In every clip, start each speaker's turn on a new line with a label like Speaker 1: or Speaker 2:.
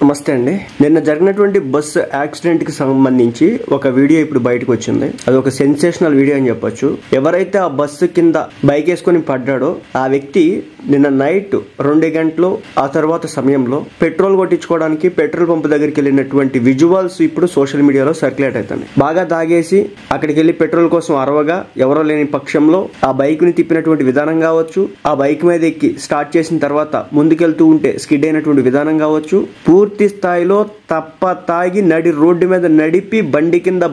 Speaker 1: నమస్తే అండి. నిన్న జరిగినటువంటి బస్సు యాక్సిడెంట్ కి సంబంధించి ఒక వీడియో ఇప్పుడు బయటకు వచ్చింది. అది ఒక సెన్సేషనల్ వీడియో అని చెప్పొచ్చు. ఎవరైతే ఆ బస్సు కింద బైక్ వేసుకుని పడ్డాడో ఆ వ్యక్తి నిన్న నైట్ 2 గంటలు ఆ తర్వాత సమయంలో పెట్రోల్ కొట్టించుకోవడానికి పెట్రోల్ పంప్ దగ్గరికి వెళ్ళినటువంటి విజువల్స్ ఇప్పుడు సోషల్ మీడియాలో సర్క్యులేట్ అవుతున్నాయి. బాగా తాగేసి అక్కడికి వెళ్లి పెట్రోల్ కోసం అరవగా ఎవరో లేని పక్షంలో ఆ బైక్ ని తిప్పినటువంటి విధానం కావచ్చు, ఆ బైక్ మీద ఎక్కి స్టార్ట్ చేసిన తర్వాత ముందుకెళ్తూ ఉంటే స్కిడ్ అయినటువంటి విధానం కావచ్చు, పూర్తి స్థాయిలో తప్ప తాగి నడి రోడ్డు మీద నడిపి బండి కింద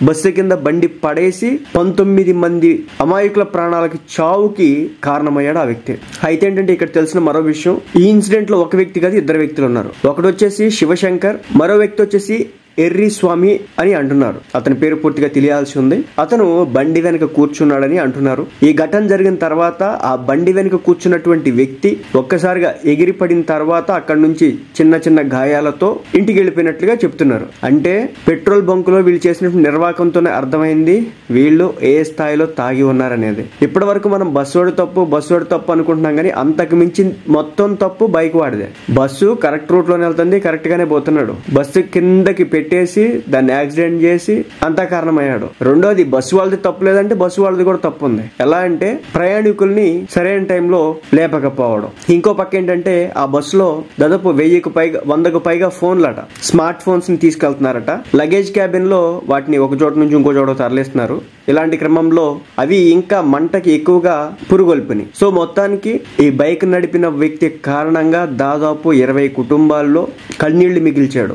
Speaker 1: బస్సు కింద బండి పడేసి 19 మంది అమాయకుల ప్రాణాలకి చావుకి కారణమయ్యాడు ఆ వ్యక్తి. అయితే ఏంటంటే ఇక్కడ తెలిసిన మరో విషయం, ఈ ఇన్సిడెంట్ లో ఒక వ్యక్తి కాదు 2 వ్యక్తులు ఉన్నారు. ఒకటి వచ్చేసి శివశంకర్, మరో వ్యక్తి వచ్చేసి ఎర్రి స్వామి అని అంటున్నారు. అతని పేరు పూర్తిగా తెలియాల్సి ఉంది. అతను బండి వెనుక కూర్చున్నాడని అంటున్నారు. ఈ ఘటన జరిగిన తర్వాత ఆ బండి వెనుక కూర్చున్నటువంటి వ్యక్తి ఒక్కసారిగా ఎగిరి పడిన తర్వాత అక్కడి నుంచి చిన్న చిన్న గాయాలతో ఇంటికి వెళ్ళిపోయినట్లుగా చెప్తున్నారు. అంటే పెట్రోల్ బంక్ లో వీళ్ళు చేసినటువంటి నిర్వాకంతోనే అర్థమైంది వీళ్ళు ఏ స్థాయిలో తాగి ఉన్నారనేది. ఇప్పటి వరకు మనం బస్సోడు తప్పు అనుకుంటున్నాం, కానీ అంతకు మించి మొత్తం తప్పు బైక్ వాడిదే. బస్సు కరెక్ట్ రూట్ లోనే వెళ్తుంది, కరెక్ట్ గానే పోతున్నాడు. బస్సు కిందకి పెట్టేసి దాన్ని యాక్సిడెంట్ చేసి అంతా కారణమయ్యాడు. రెండోది బస్సు వాళ్ళది తప్పు లేదంటే బస్సు వాళ్ళది కూడా తప్పు ఉంది. ఎలా అంటే ప్రయాణికుల్ని సరైన టైంలో లేపకపోవడం. ఇంకో పక్క ఏంటంటే ఆ బస్సులో దాదాపు 100కు పైగా ఫోన్లట, స్మార్ట్ ఫోన్స్ ని తీసుకెళ్తున్నారట. లగేజ్ క్యాబిన్ లో వాటిని ఒక చోట నుంచి ఇంకో చోట తరలిస్తున్నారు. ఇలాంటి క్రమంలో అవి ఇంకా మంటకి ఎక్కువగా పురుగొల్పినాయి. సో మొత్తానికి ఈ బైక్ నడిపిన వ్యక్తి కారణంగా దాదాపు 20 కుటుంబాల్లో కన్నీళ్లు మిగిల్చాడు.